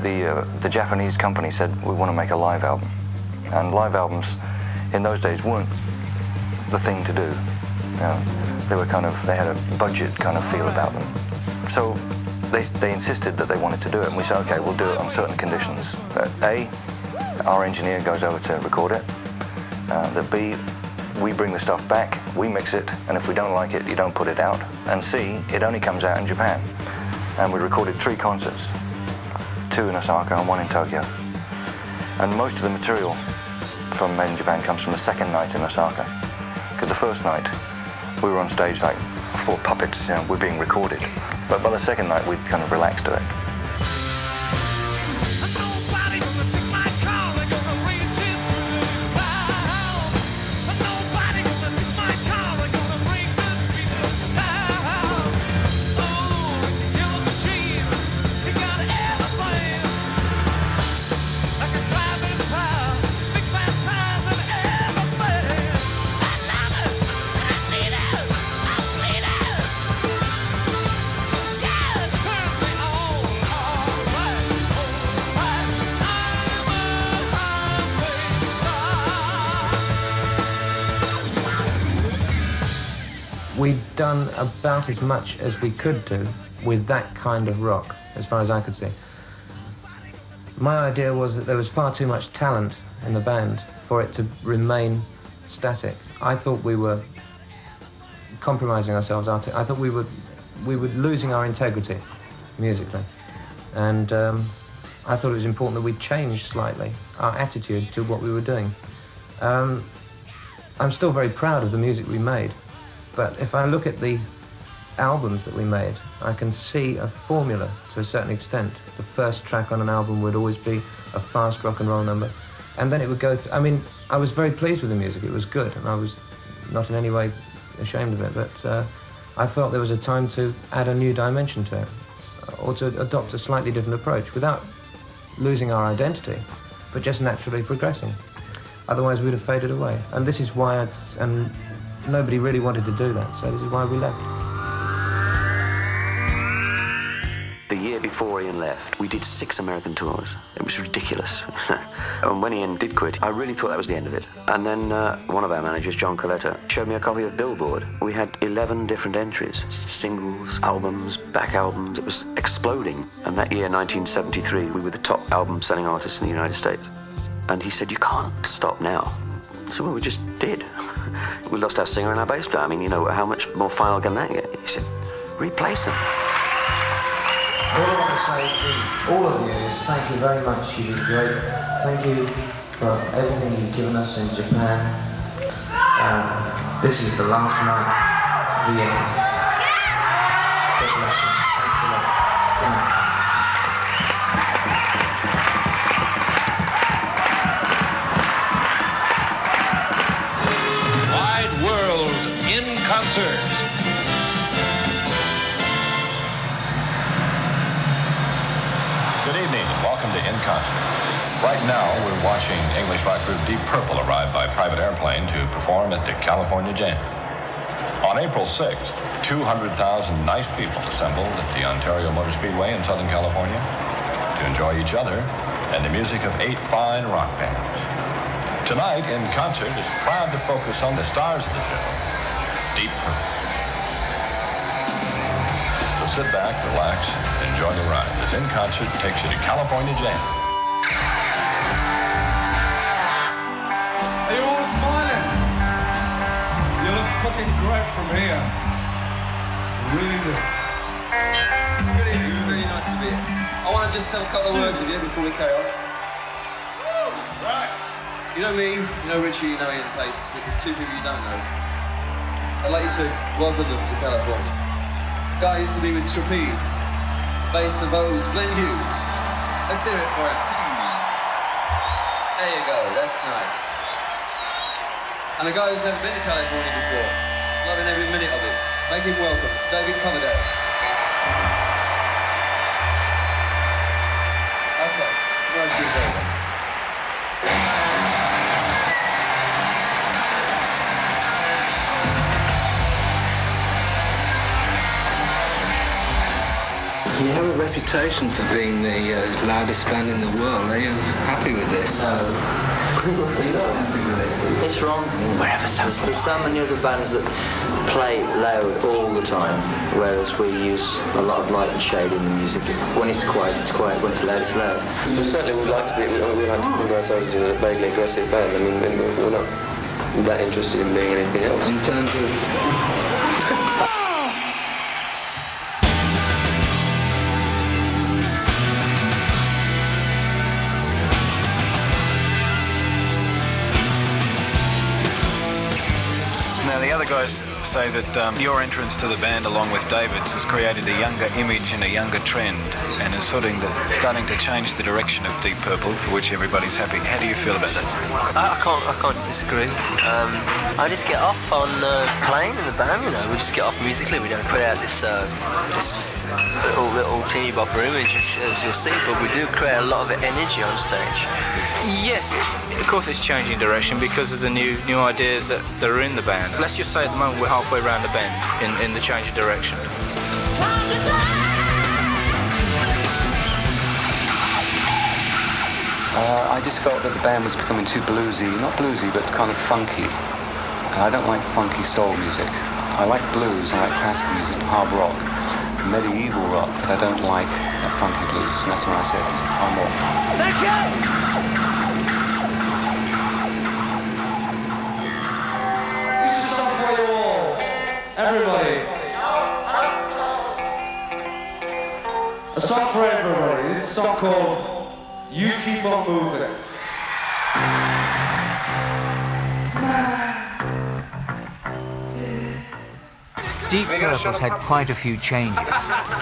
the Japanese company said, we want to make a live album. And live albums in those days weren't the thing to do. You know, they had a budget kind of feel about them. So they insisted that they wanted to do it, and we said, okay, we'll do it on certain conditions. A, our engineer goes over to record it. That B, we bring the stuff back, we mix it, and if we don't like it, you don't put it out. And C, it only comes out in Japan. And we recorded 3 concerts, 2 in Osaka and 1 in Tokyo. And most of the material from Made in Japan comes from the second night in Osaka. Because the first night, we were on stage like 4 puppets, you know, we're being recorded. But by the second night, we'd kind of relaxed to it. We'd done about as much as we could do with that kind of rock, as far as I could see. My idea was that there was far too much talent in the band for it to remain static. I thought we were compromising ourselves. I thought we were losing our integrity musically. And I thought it was important that we changed slightly our attitude to what we were doing. I'm still very proud of the music we made. But if I look at the albums that we made, I can see a formula to a certain extent. The first track on an album would always be a fast rock and roll number. And then it would go through, I mean, I was very pleased with the music. It was good, and I was not in any way ashamed of it. But I felt there was a time to add a new dimension to it, or to adopt a slightly different approach without losing our identity, but just naturally progressing. Otherwise, we'd have faded away. And this is why nobody really wanted to do that, so this is why we left. The year before Ian left, we did 6 American tours. It was ridiculous. And when Ian did quit, I really thought that was the end of it. And then one of our managers, John Coletta, showed me a copy of Billboard. We had 11 different entries, singles, albums, back albums. It was exploding. And that year, 1973, we were the top album-selling artists in the United States. And he said, you can't stop now. So we just did. We lost our singer and our bass player. I mean, you know, how much more final can that get? He said, replace them. All I want to say to all of you is thank you very much. You did great. Thank you for everything you've given us in Japan. This is the last night, the end. God bless you. Thanks a lot. Good night. Concert. Good evening and welcome to In Concert. Right now we're watching English rock group Deep Purple arrive by private airplane to perform at the California Jam. On April 6th, 200,000 nice people assembled at the Ontario Motor Speedway in Southern California to enjoy each other and the music of 8 fine rock bands. Tonight, In Concert is proud to focus on the stars of the show, Deep Purple. So sit back, relax, enjoy the ride as In Concert takes you to California Jam. Are you all smiling? You look fucking great from here. Really do. Good evening, really nice to be here. I want to just have a couple of words with you before we carry on. Right. You know me, you know Richie, you know Ian Pace, but there's 2 people you don't know. I'd like you to welcome them to California. The guy used to be with Trapeze, bass and vocals, Glenn Hughes. Let's hear it for him. There you go, that's nice. And a guy who's never been to California before, he's loving every minute of it. Make him welcome, David Coverdale. Okay, commercial's over. You have a reputation for being the loudest band in the world. Are you happy with this? No. You're not happy with it? It's wrong. There's so many other bands that play loud all the time, whereas we use a lot of light and shade in the music. When it's quiet, it's quiet. When it's loud, it's loud. Certainly, we'd like to think of ourselves as a vaguely aggressive band. I mean, we're not that interested in being anything else. In terms of... Now, the other guys say that your entrance to the band, along with David's, has created a younger image and a younger trend, and is starting to change the direction of Deep Purple, for which everybody's happy. How do you feel about that? I can't disagree. I just get off on playing in the band. You know, we just get off musically. We don't put out this little teeny bopper image, as you'll see, but we do create a lot of energy on stage. Yes, of course it's changing direction because of the new ideas that are in the band. Let's just say at the moment we're halfway around the bend in the change of direction. I just felt that the band was becoming too bluesy, not bluesy, but kind of funky. And I don't like funky soul music. I like blues, I like classical music, hard rock, medieval rock, but I don't like that funky blues. And that's when I said, I'm off. Thank you! Everybody. A song for everybody. This is a song called You Keep On Moving. Deep Purple's had quite a few changes.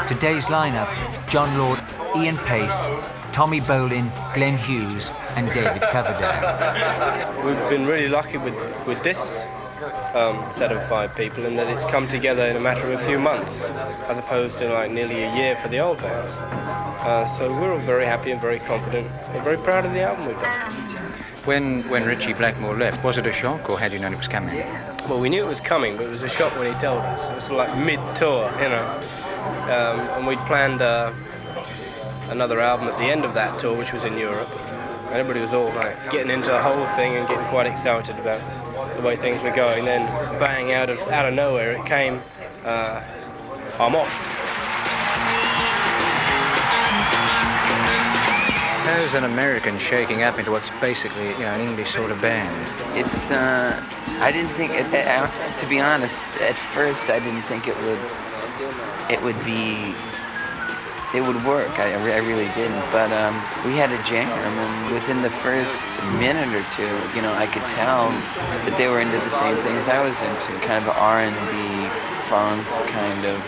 Today's lineup: John Lord, Ian Pace, Tommy Bolin, Glenn Hughes and David Coverdale. We've been really lucky with this set of 5 people, in that it's come together in a matter of a few months, as opposed to like nearly a year for the old bands. So we're all very happy and very confident. We're very proud of the album we've done. When Ritchie Blackmore left, was it a shock, or had you known it was coming? Well, we knew it was coming, but it was a shock when he told us. It was like mid-tour, you know. And we'd planned another album at the end of that tour, which was in Europe. And everybody was all like getting into the whole thing and getting quite excited about the way things were going. Then, bang, out of nowhere, it came, I'm off. How's an American shaking up into what's basically, you know, an English sort of band? It's, I didn't think, to be honest, at first I didn't think it would work. I really didn't. But we had a jam, and within the first minute or two, you know, I could tell that they were into the same things I was into, kind of R&B, funk, kind of.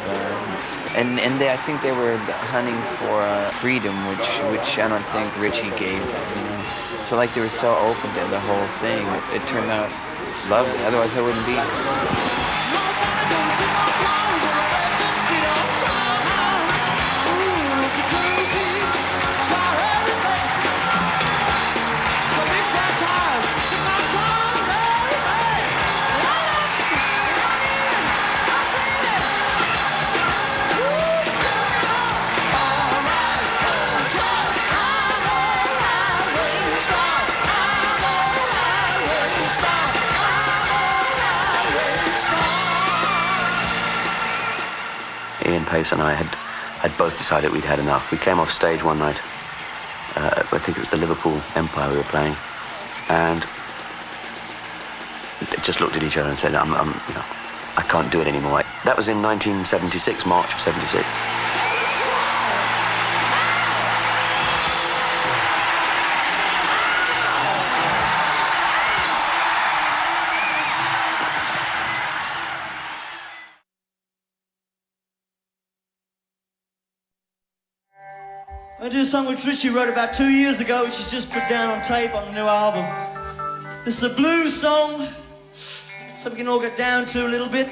And I think they were hunting for freedom, which I don't think Ritchie gave them, you know. So like they were so open to the whole thing, it turned out lovely. Otherwise I wouldn't be here. Ian Pace and I had both decided we'd had enough. We came off stage one night. I think it was the Liverpool Empire we were playing, and just looked at each other and said, you know, I can't do it anymore. That was in 1976, March of 76. I do a song which Ritchie wrote about 2 years ago, which he's just put down on tape on the new album. This is a blues song, so we can all get down to a little bit.